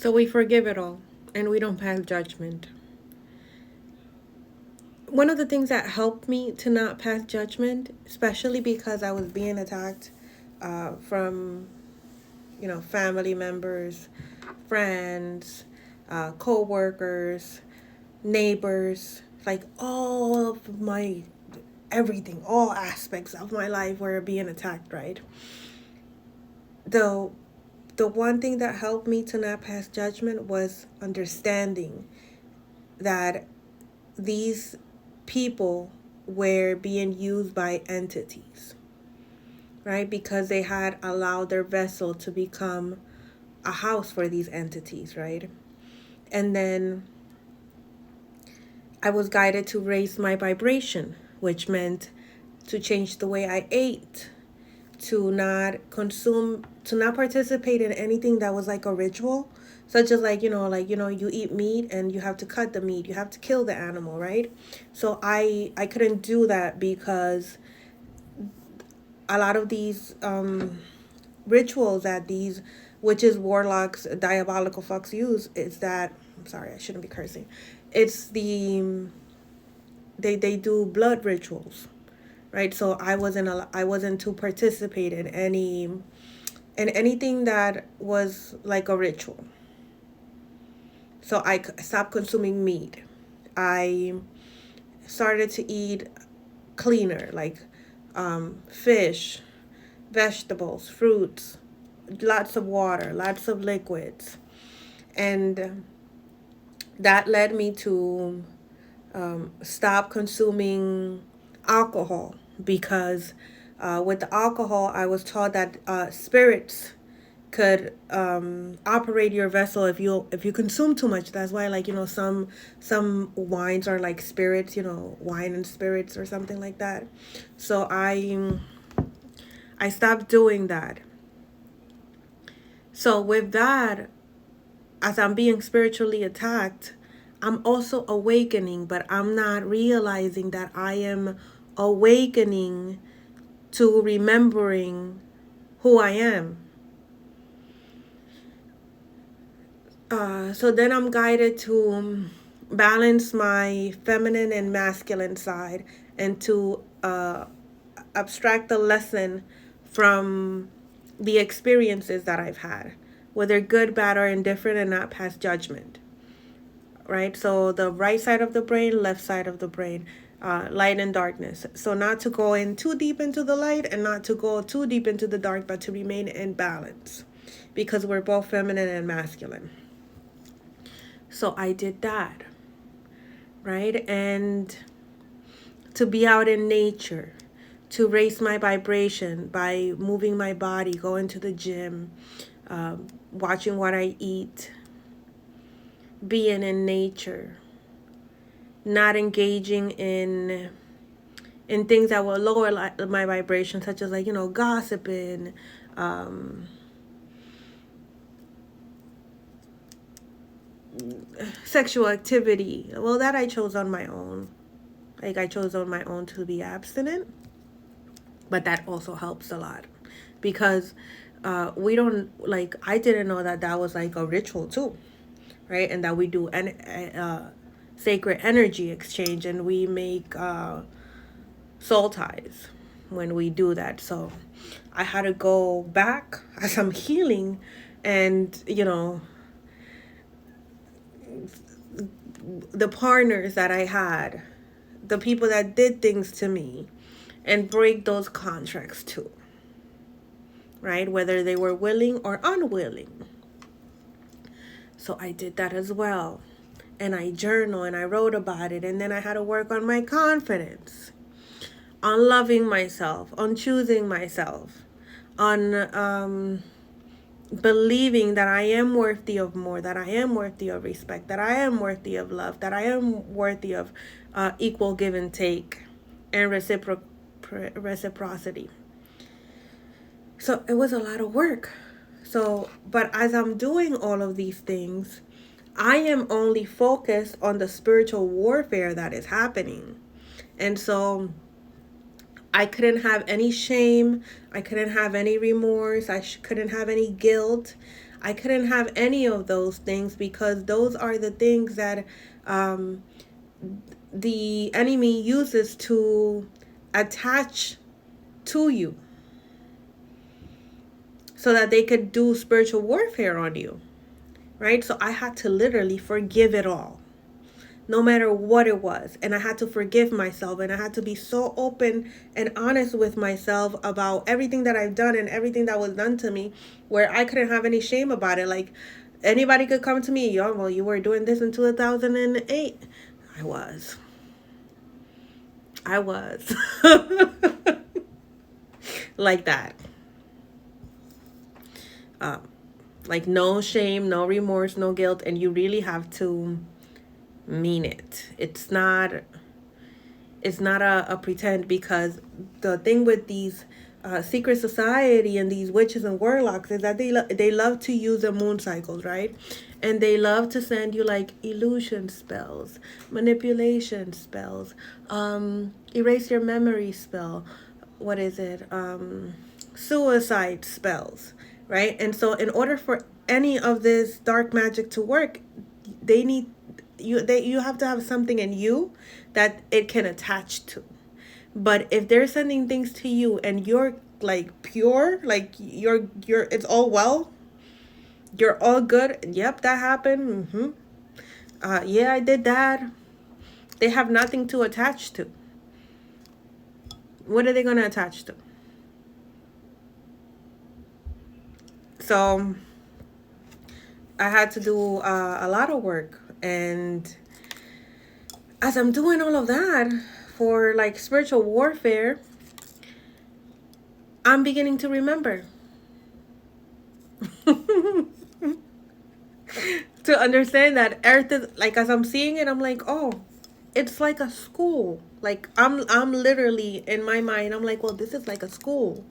So we forgive it all and we don't pass judgment. One of the things that helped me to not pass judgment, especially because I was being attacked from, family members, friends, co-workers, neighbors, like all of my everything, all aspects of my life were being attacked, right? The the one thing that helped me to not pass judgment was understanding that these people were being used by entities, right? Because they had allowed their vessel to become a house for these entities, right? And then I was guided to raise my vibration, which meant to change the way I ate, to not consume, to not participate in anything that was like a ritual, such as you eat meat and you have to cut the meat, you have to kill the animal, right? So I couldn't do that because a lot of these rituals that these witches, warlocks, diabolical fucks use is that, I'm sorry, I shouldn't be cursing. It's they do blood rituals, right? So I wasn't to participate in anything that was like a ritual. So I stopped consuming meat. I started to eat cleaner, like fish, vegetables, fruits, lots of water, lots of liquids. And that led me to stop consuming alcohol because with the alcohol, I was taught that spirits could operate your vessel if you consume too much. That's why, some wines are like spirits, wine and spirits or something like that. So I stopped doing that. So with that, as I'm being spiritually attacked, I'm also awakening, but I'm not realizing that I am awakening to remembering who I am. So then I'm guided to balance my feminine and masculine side and to abstract the lesson from the experiences that I've had, whether good, bad, or indifferent, and not pass judgment. Right? So the right side of the brain, left side of the brain, light and darkness. So not to go in too deep into the light and not to go too deep into the dark, but to remain in balance because we're both feminine and masculine. So I did that, right? And to be out in nature, to raise my vibration by moving my body, going to the gym, watching what I eat, being in nature, not engaging in things that will lower my vibration, such as gossiping, sexual activity. Well, that I chose on my own. Like I chose on my own to be abstinent, but that also helps a lot because we don't like. I didn't know that that was like a ritual too, right? And that we do sacred energy exchange and we make soul ties when we do that. So I had to go back as I'm healing and, the partners that I had, the people that did things to me, and break those contracts too, right? Whether they were willing or unwilling. So I did that as well. And I journal and I wrote about it. And then I had to work on my confidence, on loving myself, on choosing myself, on believing that I am worthy of more, that I am worthy of respect, that I am worthy of love, that I am worthy of equal give and take and reciprocity. So it was a lot of work. So, but as I'm doing all of these things, I am only focused on the spiritual warfare that is happening. And so I couldn't have any shame. I couldn't have any remorse. Couldn't have any guilt. I couldn't have any of those things because those are the things that the enemy uses to attach to you so that they could do spiritual warfare on you, right? So I had to literally forgive it all, no matter what it was. And I had to forgive myself, and I had to be so open and honest with myself about everything that I've done and everything that was done to me, where I couldn't have any shame about it. Like, anybody could come to me, yo, well, you were doing this in 2008. I was. Like that. Like, no shame, no remorse, no guilt, and you really have to mean it. It's not a pretend, because the thing with these secret society and these witches and warlocks is that they love to use the moon cycles, right? And they love to send you like illusion spells, manipulation spells, erase your memory spell, what is it, suicide spells, right? And so in order for any of this dark magic to work, they need you have to have something in you that it can attach to. But if they're sending things to you and you're like pure, like you're it's all well, you're all good. Yep, that happened. Yeah, I did that. They have nothing to attach to. What are they gonna attach to? So I had to do a lot of work, and as I'm doing all of that for like spiritual warfare, I'm beginning to remember. To understand that earth is like, as I'm seeing it, I'm like, oh, it's like a school. Like, I'm literally in my mind, I'm like, well, this is like a school.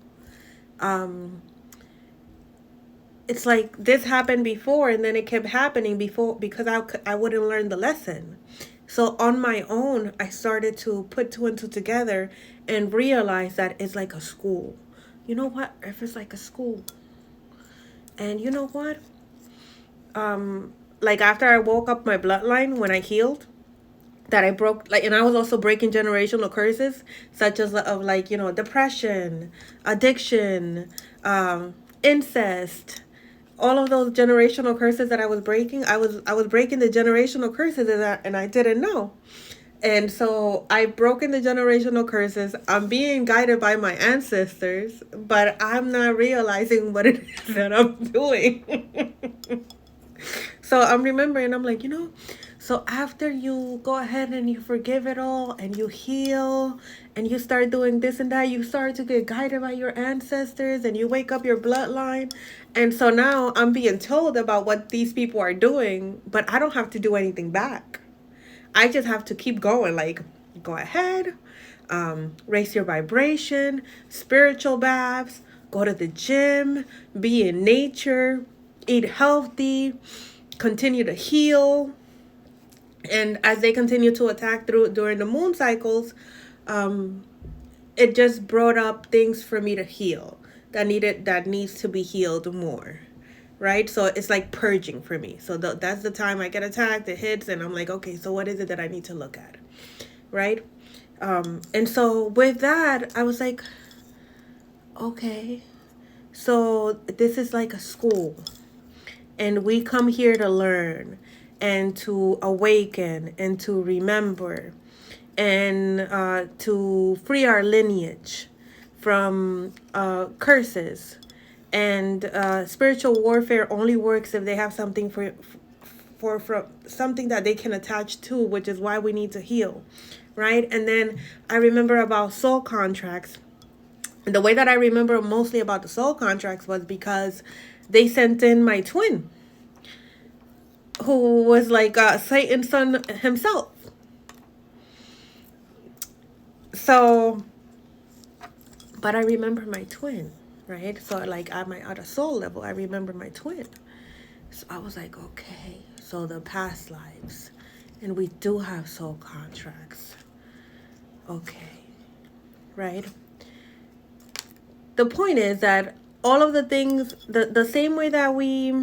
It's like this happened before, and then it kept happening before because I wouldn't learn the lesson. So on my own, I started to put two and two together and realize that it's like a school. You know what? If it's like a school. And you know what? Like, after I woke up my bloodline, when I healed, that I broke, like, and I was also breaking generational curses, such as of like, depression, addiction, incest, all of those generational curses that I was breaking. I was breaking the generational curses, and I didn't know. And so I've broken the generational curses. I'm being guided by my ancestors, but I'm not realizing what it is that I'm doing. So I'm remembering, I'm like, so after you go ahead and you forgive it all and you heal and you start doing this and that, you start to get guided by your ancestors and you wake up your bloodline. And so now I'm being told about what these people are doing, but I don't have to do anything back. I just have to keep going. Like, go ahead, raise your vibration, spiritual baths, go to the gym, be in nature, eat healthy, continue to heal. And as they continue to attack during the moon cycles, it just brought up things for me to heal that needs to be healed more, right? So it's like purging for me. So that's the time I get attacked, it hits, and I'm like, okay, so what is it that I need to look at, right? And so with that, I was like, okay, so this is like a school, and we come here to learn and to awaken and to remember and to free our lineage from curses. And spiritual warfare only works if they have something for something that they can attach to, which is why we need to heal, right? And then I remember about soul contracts. And the way that I remember mostly about the soul contracts was because they sent in my twin, who was like Satan's son himself. So, but I remember my twin, right? So like at my outer soul level, I remember my twin. So I was like, okay, so the past lives, and we do have soul contracts. Okay, right? The point is that all of the things, the same way that we